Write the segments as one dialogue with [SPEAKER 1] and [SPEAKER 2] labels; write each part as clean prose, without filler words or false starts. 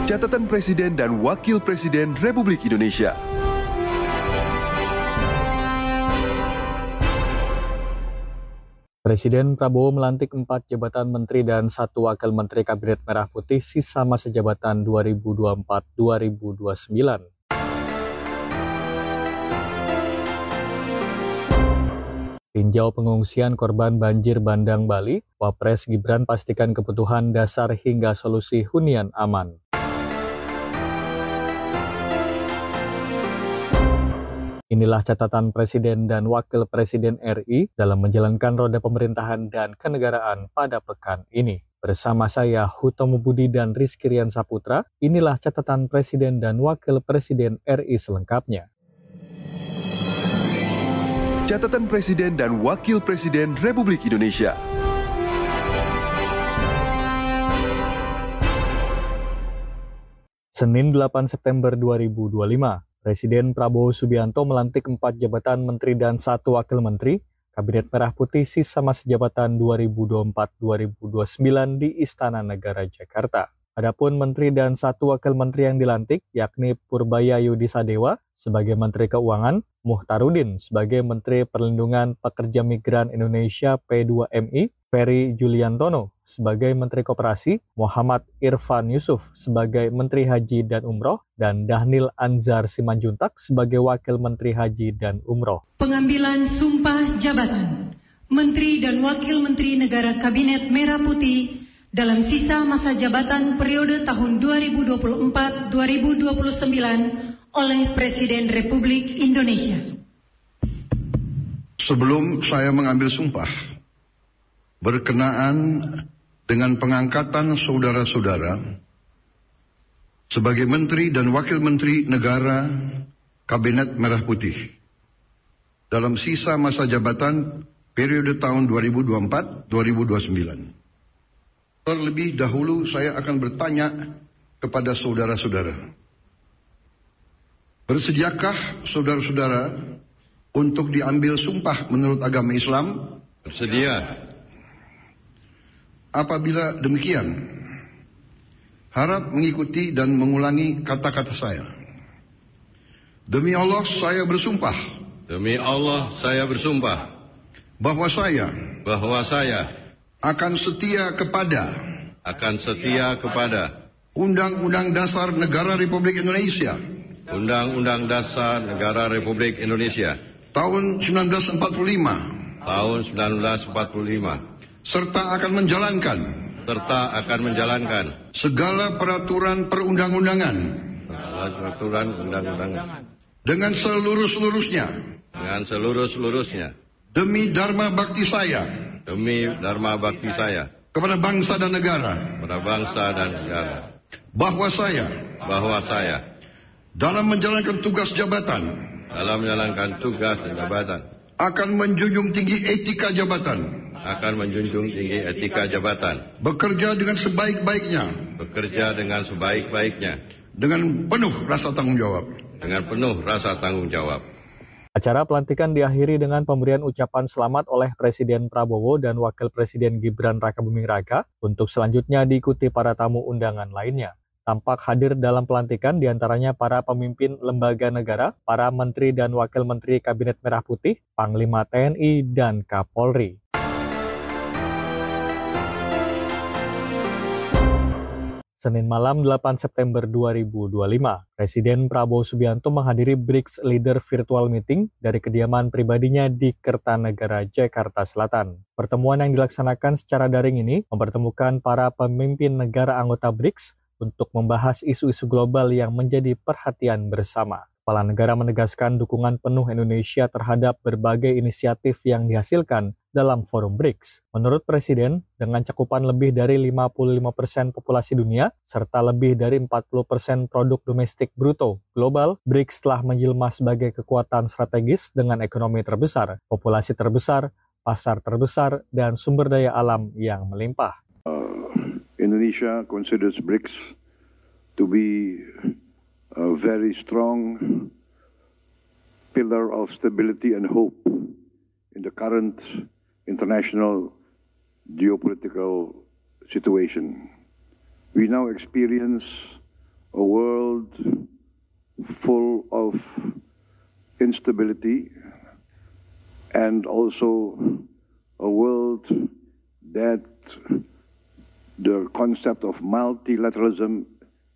[SPEAKER 1] Catatan Presiden dan Wakil Presiden Republik Indonesia.
[SPEAKER 2] Presiden Prabowo melantik 4 jabatan menteri dan 1 wakil menteri Kabinet Merah Putih sisa masa jabatan 2024-2029. Tinjau pengungsian korban banjir bandang Bali, Wapres Gibran pastikan kebutuhan dasar hingga solusi hunian aman. Inilah catatan Presiden dan Wakil Presiden RI dalam menjalankan roda pemerintahan dan kenegaraan pada pekan ini. Bersama saya, Hutomo Budi dan Rizky Rian Saputra, inilah catatan Presiden dan Wakil Presiden RI selengkapnya.
[SPEAKER 1] Catatan Presiden dan Wakil Presiden Republik Indonesia.
[SPEAKER 2] Senin 8 September 2025, Presiden Prabowo Subianto melantik 4 jabatan menteri dan 1 wakil menteri Kabinet Merah Putih sisa masa jabatan 2024-2029 di Istana Negara Jakarta. Adapun menteri dan 1 wakil menteri yang dilantik yakni Purbaya Yudi Sadewa sebagai Menteri Keuangan, Muhtarudin sebagai Menteri Perlindungan Pekerja Migran Indonesia P2MI, Ferry Juliantono sebagai Menteri Koperasi, Muhammad Irfan Yusuf sebagai Menteri Haji dan Umroh, dan Dhanil Anzar Simanjuntak sebagai Wakil Menteri Haji dan Umroh.
[SPEAKER 3] Pengambilan sumpah jabatan Menteri dan Wakil Menteri Negara Kabinet Merah Putih dalam sisa masa jabatan periode tahun 2024-2029 oleh Presiden Republik Indonesia.
[SPEAKER 4] Sebelum saya mengambil sumpah, berkenaan dengan pengangkatan saudara-saudara sebagai Menteri dan Wakil Menteri Negara Kabinet Merah Putih dalam sisa masa jabatan periode tahun 2024-2029. Terlebih dahulu saya akan bertanya kepada saudara-saudara. Bersediakah saudara-saudara untuk diambil sumpah menurut agama Islam?
[SPEAKER 5] Bersedia.
[SPEAKER 4] Apabila demikian, harap mengikuti dan mengulangi kata-kata saya. Demi Allah saya bersumpah.
[SPEAKER 5] Demi Allah saya bersumpah.
[SPEAKER 4] Bahwa saya akan setia kepada Undang-Undang Dasar Negara Republik Indonesia.
[SPEAKER 5] Undang-Undang Dasar Negara Republik Indonesia.
[SPEAKER 4] Tahun 1945. Serta akan menjalankan. Segala peraturan perundang-undangan. Dengan seluruh-seluruhnya. Demi dharma bakti saya. Kepada bangsa dan negara. Bahwa saya. Dalam menjalankan tugas jabatan. Akan menjunjung tinggi etika jabatan. Bekerja dengan sebaik-baiknya. Dengan penuh rasa tanggung jawab.
[SPEAKER 2] Acara pelantikan diakhiri dengan pemberian ucapan selamat oleh Presiden Prabowo dan Wakil Presiden Gibran Rakabuming Raka untuk selanjutnya diikuti para tamu undangan lainnya. Tampak hadir dalam pelantikan diantaranya para pemimpin lembaga negara, para menteri dan wakil menteri Kabinet Merah Putih, Panglima TNI, dan Kapolri. Senin malam 8 September 2025, Presiden Prabowo Subianto menghadiri BRICS Leader Virtual Meeting dari kediaman pribadinya di Kertanegara, Jakarta Selatan. Pertemuan yang dilaksanakan secara daring ini mempertemukan para pemimpin negara anggota BRICS untuk membahas isu-isu global yang menjadi perhatian bersama. Kepala negara menegaskan dukungan penuh Indonesia terhadap berbagai inisiatif yang dihasilkan dalam forum BRICS. Menurut Presiden, dengan cakupan lebih dari 55% populasi dunia, serta lebih dari 40% produk domestik bruto global, BRICS telah menjelma sebagai kekuatan strategis dengan ekonomi terbesar, populasi terbesar, pasar terbesar, dan sumber daya alam yang melimpah.
[SPEAKER 6] Indonesia considers BRICS to be a very strong pillar of stability and hope in the current international geopolitical situation. We now experience a world full of instability and also a world that the concept of multilateralism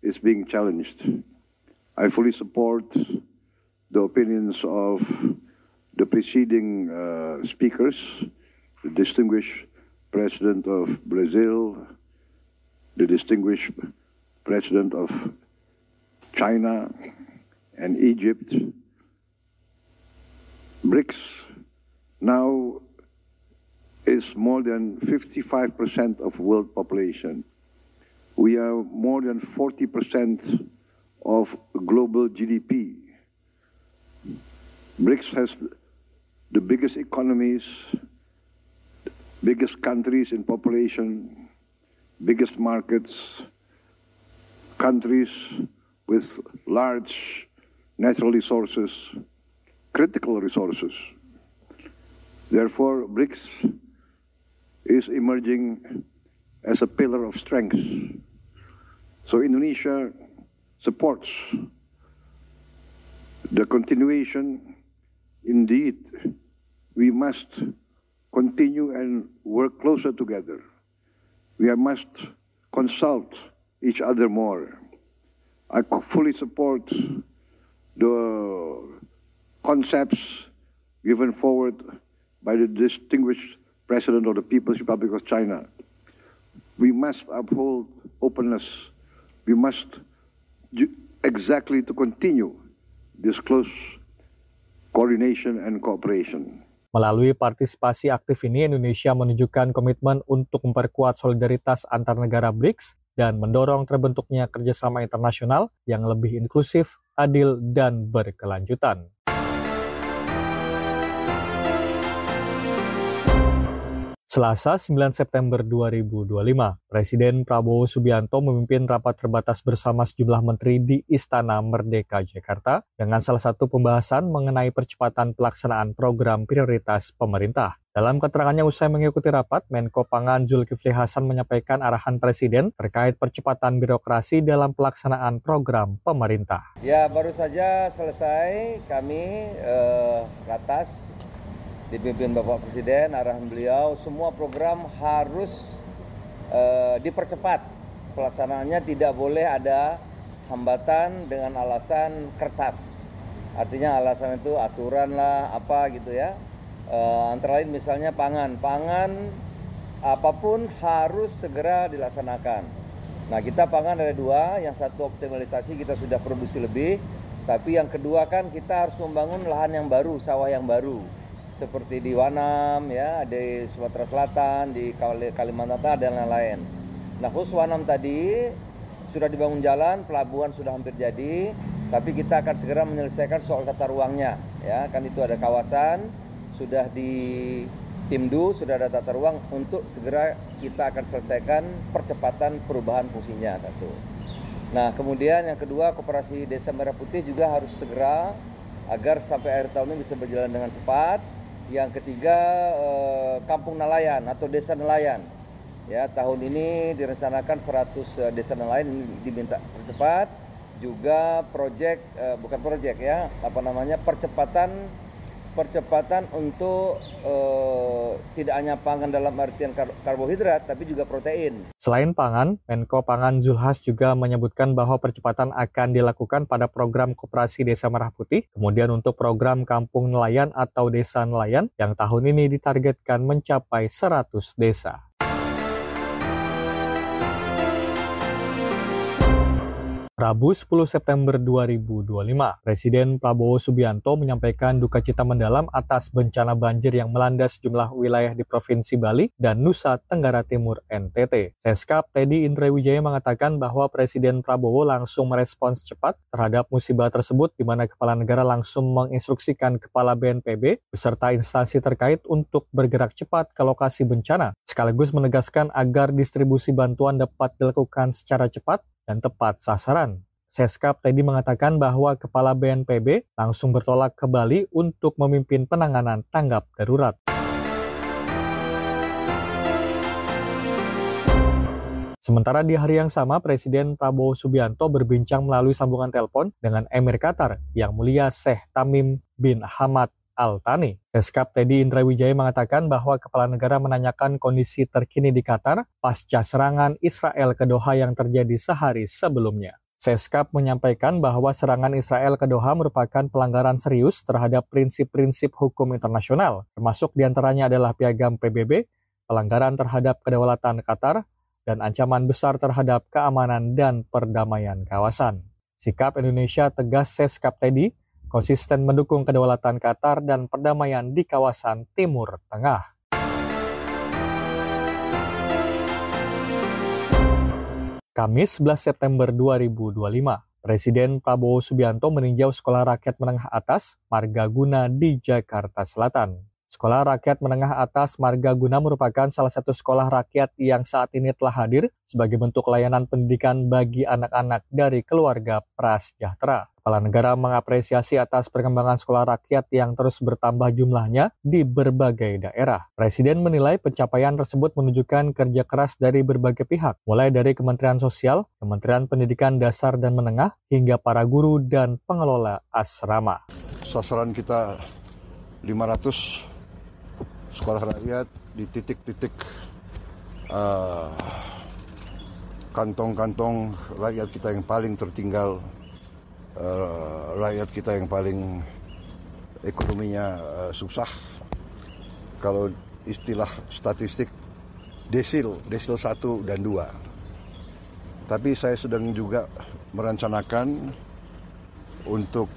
[SPEAKER 6] is being challenged. I fully support the opinions of the preceding speakers, the distinguished President of Brazil, the distinguished President of China and Egypt. BRICS now is more than 55% of world population. We are more than 40% of global GDP. BRICS has the biggest economies, biggest countries in population, biggest markets, countries with large natural resources, critical resources. Therefore, BRICS is emerging as a pillar of strength. So Indonesia supports the continuation. Indeed, we must continue and work closer together. We must consult each other more. I fully support the concepts given forward by the distinguished President of the People's Republic of China. We must uphold openness. We must exactly to continue this close coordination and cooperation.
[SPEAKER 2] Melalui partisipasi aktif ini, Indonesia menunjukkan komitmen untuk memperkuat solidaritas antar negara BRICS dan mendorong terbentuknya kerjasama internasional yang lebih inklusif, adil, dan berkelanjutan. Selasa 9 September 2025, Presiden Prabowo Subianto memimpin rapat terbatas bersama sejumlah menteri di Istana Merdeka, Jakarta, dengan salah satu pembahasan mengenai percepatan pelaksanaan program prioritas pemerintah. Dalam keterangannya usai mengikuti rapat, Menko Pangan Zulkifli Hasan menyampaikan arahan Presiden terkait percepatan birokrasi dalam pelaksanaan program pemerintah.
[SPEAKER 7] Ya, baru saja selesai kami ratas dipimpin Bapak Presiden, arahan beliau, semua program harus dipercepat. Pelaksanaannya tidak boleh ada hambatan dengan alasan kertas. Artinya alasan itu aturan lah, apa gitu ya. Antara lain misalnya pangan apapun harus segera dilaksanakan. Nah, kita pangan ada dua, yang satu optimalisasi, kita sudah produksi lebih, tapi yang kedua kan kita harus membangun lahan yang baru, sawah yang baru. Seperti di Wanam, ya, di Sumatera Selatan, di Kalimantan dan lain-lain. Nah, khusus Wanam tadi sudah dibangun jalan, pelabuhan sudah hampir jadi, tapi kita akan segera menyelesaikan soal tata ruangnya, ya, kan itu ada kawasan, sudah di Timdu, sudah ada tata ruang, untuk segera kita akan selesaikan percepatan perubahan fungsinya satu. Nah, kemudian yang kedua, Koperasi Desa Merah Putih juga harus segera agar sampai akhir tahun ini bisa berjalan dengan cepat. Yang ketiga, Kampung Nelayan atau Desa Nelayan. Ya, tahun ini direncanakan 100 desa nelayan diminta percepat. Juga percepatan untuk tidak hanya pangan dalam artian karbohidrat, tapi juga protein.
[SPEAKER 2] Selain pangan, Menko Pangan Zulhas juga menyebutkan bahwa percepatan akan dilakukan pada program Koperasi Desa Merah Putih, kemudian untuk program Kampung Nelayan atau Desa Nelayan yang tahun ini ditargetkan mencapai 100 desa. Rabu 10 September 2025, Presiden Prabowo Subianto menyampaikan duka cita mendalam atas bencana banjir yang melanda sejumlah wilayah di Provinsi Bali dan Nusa Tenggara Timur NTT. Seskap Teddy Indra Wijaya mengatakan bahwa Presiden Prabowo langsung merespons cepat terhadap musibah tersebut, di mana Kepala Negara langsung menginstruksikan Kepala BNPB beserta instansi terkait untuk bergerak cepat ke lokasi bencana, sekaligus menegaskan agar distribusi bantuan dapat dilakukan secara cepat dan tepat sasaran. Seskap Teddy mengatakan bahwa Kepala BNPB langsung bertolak ke Bali untuk memimpin penanganan tanggap darurat. Sementara di hari yang sama, Presiden Prabowo Subianto berbincang melalui sambungan telepon dengan Emir Qatar Yang Mulia Sheikh Tamim bin Hamad Al Thani. Seskap Teddy Indrawijaya mengatakan bahwa kepala negara menanyakan kondisi terkini di Qatar pasca serangan Israel ke Doha yang terjadi sehari sebelumnya. Seskap menyampaikan bahwa serangan Israel ke Doha merupakan pelanggaran serius terhadap prinsip-prinsip hukum internasional, termasuk diantaranya adalah piagam PBB, pelanggaran terhadap kedaulatan Qatar, dan ancaman besar terhadap keamanan dan perdamaian kawasan. Sikap Indonesia, tegas Seskap Teddy, konsisten mendukung kedaulatan Qatar dan perdamaian di kawasan Timur Tengah. Kamis 11 September 2025, Presiden Prabowo Subianto meninjau Sekolah Rakyat Menengah Atas Margaguna di Jakarta Selatan. Sekolah Rakyat Menengah Atas Margaguna merupakan salah satu sekolah rakyat yang saat ini telah hadir sebagai bentuk layanan pendidikan bagi anak-anak dari keluarga prasejahtera. Kepala negara mengapresiasi atas perkembangan sekolah rakyat yang terus bertambah jumlahnya di berbagai daerah. Presiden menilai pencapaian tersebut menunjukkan kerja keras dari berbagai pihak, mulai dari Kementerian Sosial, Kementerian Pendidikan Dasar dan Menengah, hingga para guru dan pengelola asrama.
[SPEAKER 4] Sasaran kita 500 sekolah rakyat di titik-titik kantong-kantong rakyat kita yang paling tertinggal, rakyat kita yang paling ekonominya susah. Kalau istilah statistik desil 1 dan 2. Tapi saya sedang juga merencanakan untuk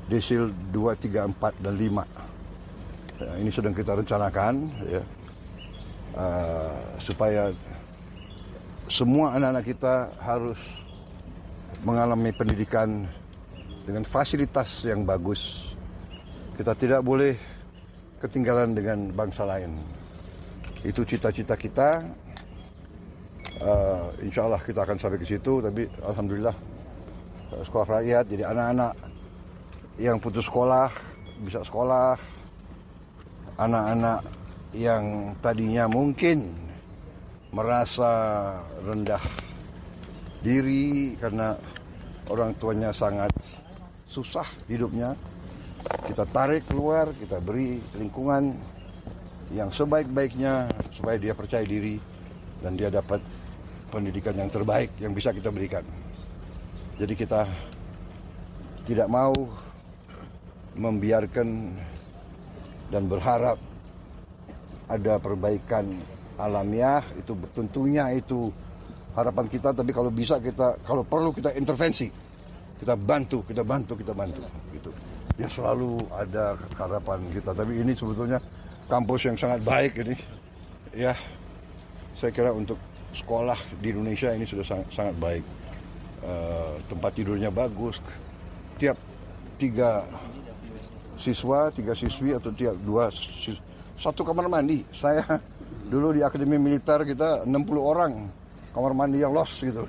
[SPEAKER 4] desil 2, 3, 4, dan 5. Ya, ini sedang kita rencanakan ya, supaya semua anak-anak kita harus mengalami pendidikan dengan fasilitas yang bagus. Kita tidak boleh ketinggalan dengan bangsa lain. Itu cita-cita kita. Insya Allah kita akan sampai ke situ. Tapi alhamdulillah sekolah rakyat, jadi anak-anak yang putus sekolah bisa sekolah. Anak-anak yang tadinya mungkin merasa rendah diri karena orang tuanya sangat susah hidupnya, kita tarik keluar, kita beri lingkungan yang sebaik-baiknya supaya dia percaya diri dan dia dapat pendidikan yang terbaik yang bisa kita berikan. Jadi kita tidak mau membiarkan dan berharap ada perbaikan alamiah, itu tentunya itu harapan kita, tapi kalau bisa kita, kalau perlu kita intervensi, kita bantu gitu. Ya selalu ada harapan kita, tapi ini sebetulnya kampus yang sangat baik ini. Ya, saya kira untuk sekolah di Indonesia ini sudah sangat baik. Tempat tidurnya bagus, tiap 3 siswi atau tiap 2 satu kamar mandi. Saya dulu di Akademi Militer kita 60 orang kamar mandi yang los gitu.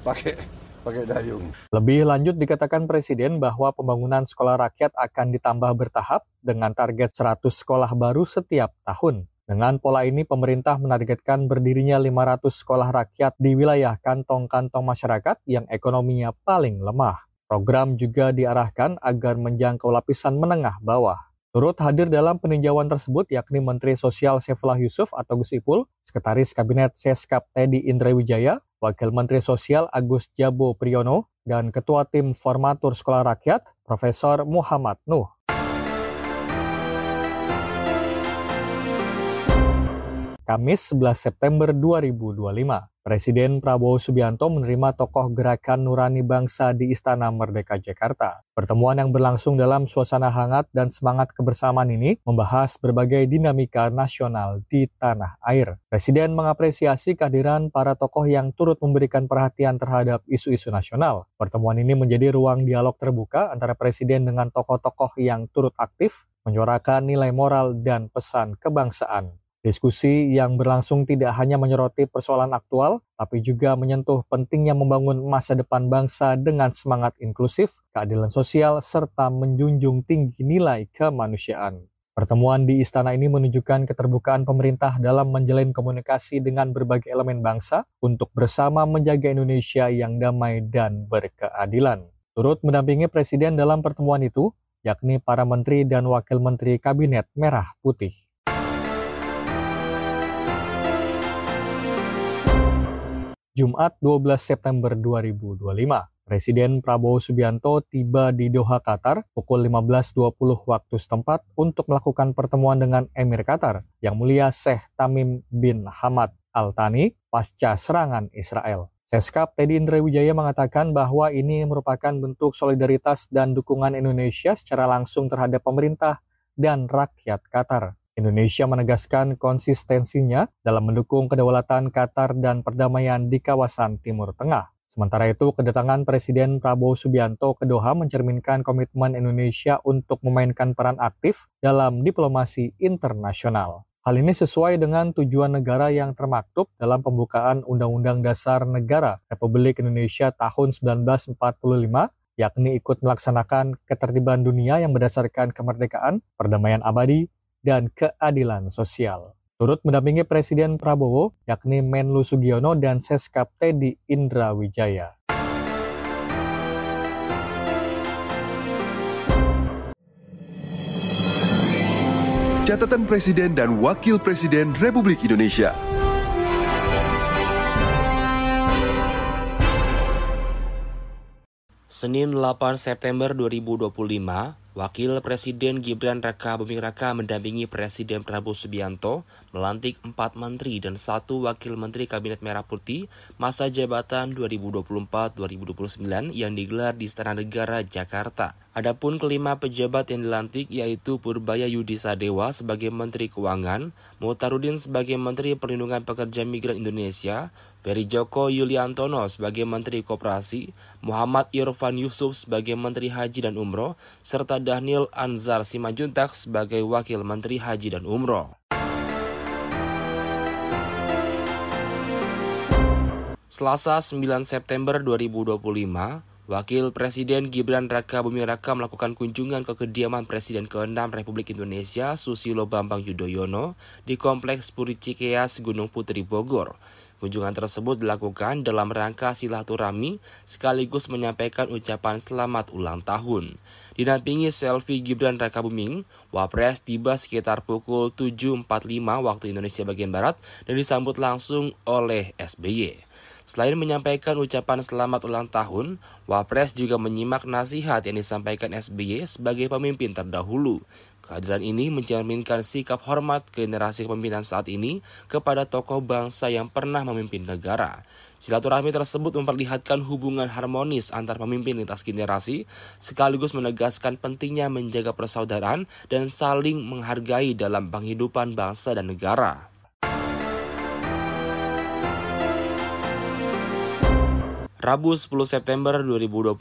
[SPEAKER 4] pakai dayung.
[SPEAKER 2] Lebih lanjut dikatakan Presiden bahwa pembangunan sekolah rakyat akan ditambah bertahap dengan target 100 sekolah baru setiap tahun. Dengan pola ini pemerintah menargetkan berdirinya 500 sekolah rakyat di wilayah kantong-kantong masyarakat yang ekonominya paling lemah. Program juga diarahkan agar menjangkau lapisan menengah bawah. Turut hadir dalam peninjauan tersebut yakni Menteri Sosial Saifullah Yusuf atau Gus Ipul, Sekretaris Kabinet Seskap Teddy Indrawijaya, Wakil Menteri Sosial Agus Jabo Priyono, dan Ketua Tim Formatur Sekolah Rakyat, Profesor Muhammad Nuh. Kamis 11 September 2025, Presiden Prabowo Subianto menerima tokoh Gerakan Nurani Bangsa di Istana Merdeka Jakarta. Pertemuan yang berlangsung dalam suasana hangat dan semangat kebersamaan ini membahas berbagai dinamika nasional di tanah air. Presiden mengapresiasi kehadiran para tokoh yang turut memberikan perhatian terhadap isu-isu nasional. Pertemuan ini menjadi ruang dialog terbuka antara Presiden dengan tokoh-tokoh yang turut aktif menyuarakan nilai moral dan pesan kebangsaan. Diskusi yang berlangsung tidak hanya menyoroti persoalan aktual, tapi juga menyentuh pentingnya membangun masa depan bangsa dengan semangat inklusif, keadilan sosial, serta menjunjung tinggi nilai kemanusiaan. Pertemuan di istana ini menunjukkan keterbukaan pemerintah dalam menjalin komunikasi dengan berbagai elemen bangsa untuk bersama menjaga Indonesia yang damai dan berkeadilan. Turut mendampingi Presiden dalam pertemuan itu, yakni para menteri dan wakil menteri Kabinet Merah Putih. Jumat 12 September 2025. Presiden Prabowo Subianto tiba di Doha, Qatar pukul 15.20 waktu setempat untuk melakukan pertemuan dengan Emir Qatar, Yang Mulia Sheikh Tamim bin Hamad Al Thani pasca serangan Israel. Seskap Teddy Indrawijaya mengatakan bahwa ini merupakan bentuk solidaritas dan dukungan Indonesia secara langsung terhadap pemerintah dan rakyat Qatar. Indonesia menegaskan konsistensinya dalam mendukung kedaulatan Qatar dan perdamaian di kawasan Timur Tengah. Sementara itu, kedatangan Presiden Prabowo Subianto ke Doha mencerminkan komitmen Indonesia untuk memainkan peran aktif dalam diplomasi internasional. Hal ini sesuai dengan tujuan negara yang termaktub dalam pembukaan Undang-Undang Dasar Negara Republik Indonesia tahun 1945, yakni ikut melaksanakan ketertiban dunia yang berdasarkan kemerdekaan, perdamaian abadi, dan keadilan sosial. Turut mendampingi Presiden Prabowo, yakni Menlu Sugiono dan Seskap Teddy Indrawijaya.
[SPEAKER 1] Catatan Presiden dan Wakil Presiden Republik Indonesia.
[SPEAKER 8] Senin 8 September 2025, Wakil Presiden Gibran Raka Buming Raka mendampingi Presiden Prabowo Subianto melantik 4 menteri dan 1 wakil menteri Kabinet Merah Putih masa jabatan 2024-2029 yang digelar di Istana Negara, Jakarta. Adapun kelima pejabat yang dilantik yaitu Purbaya Yudi Sadewa sebagai Menteri Keuangan, Muhtarudin sebagai Menteri Perlindungan Pekerja Migran Indonesia, Ferry Joko Yuliantono sebagai Menteri Koperasi, Muhammad Irfan Yusuf sebagai Menteri Haji dan Umroh, serta Daniel Anzar Simanjuntak sebagai Wakil Menteri Haji dan Umroh. Selasa 9 September 2025, Wakil Presiden Gibran Raka Buming Raka melakukan kunjungan ke kediaman Presiden ke-6 Republik Indonesia Susilo Bambang Yudhoyono di Kompleks Puri Cikeas, Gunung Putri, Bogor. Kunjungan tersebut dilakukan dalam rangka silaturahmi sekaligus menyampaikan ucapan selamat ulang tahun. Didampingi selfie Gibran Raka Buming, Wapres tiba sekitar pukul 7.45 waktu Indonesia bagian Barat dan disambut langsung oleh SBY. Selain menyampaikan ucapan selamat ulang tahun, Wapres juga menyimak nasihat yang disampaikan SBY sebagai pemimpin terdahulu. Kehadiran ini mencerminkan sikap hormat generasi kepemimpinan saat ini kepada tokoh bangsa yang pernah memimpin negara. Silaturahmi tersebut memperlihatkan hubungan harmonis antar pemimpin lintas generasi, sekaligus menegaskan pentingnya menjaga persaudaraan dan saling menghargai dalam penghidupan bangsa dan negara. Rabu 10 September 2025,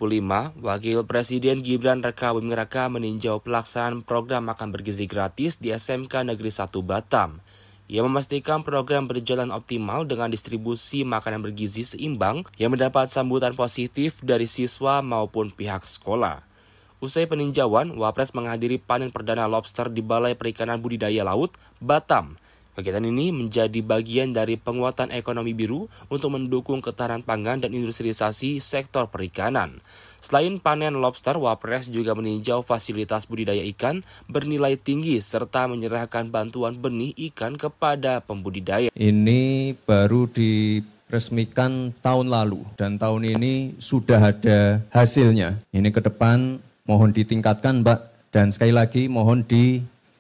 [SPEAKER 8] Wakil Presiden Gibran Raka Buming Raka meninjau pelaksanaan program makan bergizi gratis di SMK Negeri 1 Batam. Ia memastikan program berjalan optimal dengan distribusi makanan bergizi seimbang yang mendapat sambutan positif dari siswa maupun pihak sekolah. Usai peninjauan, Wapres menghadiri panen perdana lobster di Balai Perikanan Budidaya Laut, Batam. Kegiatan ini menjadi bagian dari penguatan ekonomi biru untuk mendukung ketahanan pangan dan industrialisasi sektor perikanan. Selain panen lobster, Wapres juga meninjau fasilitas budidaya ikan bernilai tinggi serta menyerahkan bantuan benih ikan kepada pembudidaya.
[SPEAKER 9] Ini baru diresmikan tahun lalu dan tahun ini sudah ada hasilnya. Ini ke depan mohon ditingkatkan, Mbak, dan sekali lagi mohon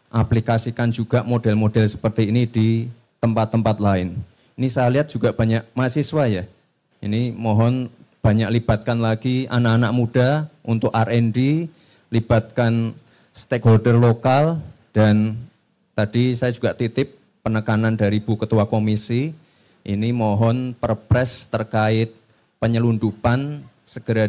[SPEAKER 9] aplikasikan juga model-model seperti ini di tempat-tempat lain. Ini saya lihat juga banyak mahasiswa ya. Ini mohon banyak libatkan lagi anak-anak muda untuk R&D, libatkan stakeholder lokal, dan tadi saya juga titip penekanan dari Bu Ketua Komisi, ini mohon perpres terkait penyelundupan segera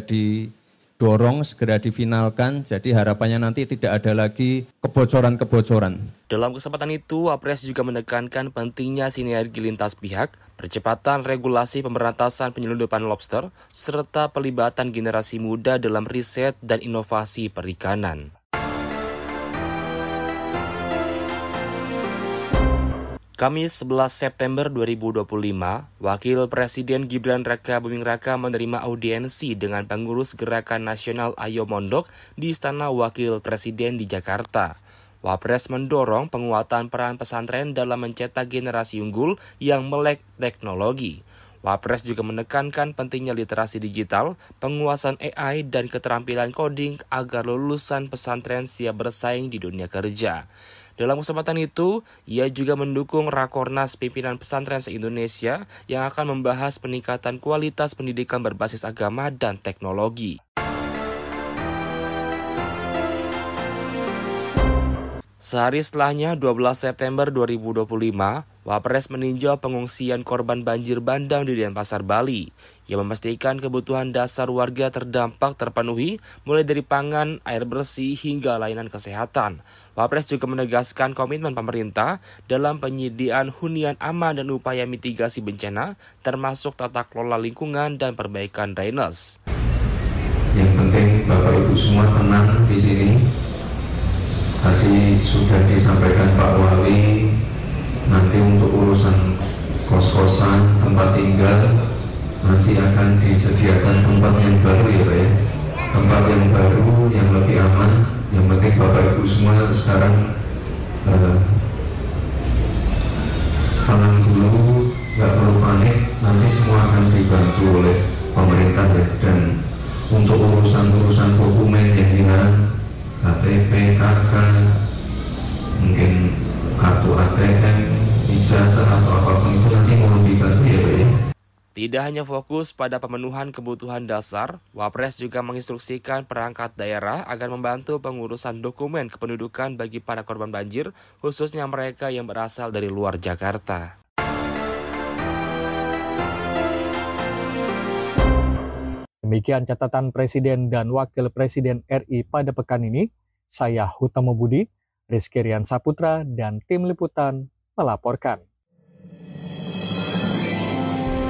[SPEAKER 9] dorong segera difinalkan, jadi harapannya nanti tidak ada lagi kebocoran-kebocoran.
[SPEAKER 8] Dalam kesempatan itu, Wapres juga menekankan pentingnya sinergi lintas pihak, percepatan regulasi pemberantasan penyelundupan lobster, serta pelibatan generasi muda dalam riset dan inovasi perikanan. Kamis 11 September 2025, Wakil Presiden Gibran Raka Buming Raka menerima audiensi dengan pengurus Gerakan Nasional Ayo Mondok di Istana Wakil Presiden di Jakarta. Wapres mendorong penguatan peran pesantren dalam mencetak generasi unggul yang melek teknologi. Wapres juga menekankan pentingnya literasi digital, penguasaan AI, dan keterampilan coding agar lulusan pesantren siap bersaing di dunia kerja. Dalam kesempatan itu, ia juga mendukung Rakornas Pimpinan Pesantren se-Indonesia yang akan membahas peningkatan kualitas pendidikan berbasis agama dan teknologi. Sehari setelahnya, 12 September 2025, Wapres meninjau pengungsian korban banjir bandang di Denpasar, Bali, yang memastikan kebutuhan dasar warga terdampak terpenuhi, mulai dari pangan, air bersih, hingga layanan kesehatan. Wapres juga menegaskan komitmen pemerintah dalam penyediaan hunian aman dan upaya mitigasi bencana, termasuk tata kelola lingkungan dan perbaikan drainase.
[SPEAKER 9] Yang penting Bapak Ibu semua tenang di sini. Tadi sudah disampaikan Pak Wali, nanti untuk urusan kos-kosan, tempat tinggal, nanti akan disediakan tempat yang baru ya Pak ya. Tempat yang baru, yang lebih aman. Yang penting Bapak Ibu semua sekarang tenang dulu, nggak perlu panik, nanti semua akan dibantu oleh pemerintah ya. Dan untuk urusan dokumen yang hilang, KTP, KK, mungkin kartu ATM, ijazah atau apapun itu nanti mohon dibantu ya Pak ya.
[SPEAKER 8] Tidak hanya fokus pada pemenuhan kebutuhan dasar, Wapres juga menginstruksikan perangkat daerah agar membantu pengurusan dokumen kependudukan bagi para korban banjir, khususnya mereka yang berasal dari luar Jakarta.
[SPEAKER 2] Demikian catatan Presiden dan Wakil Presiden RI pada pekan ini. Saya Hutama Budi, Rizky Rian Saputra, dan tim liputan melaporkan.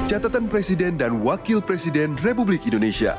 [SPEAKER 1] Catatan Presiden dan Wakil Presiden Republik Indonesia.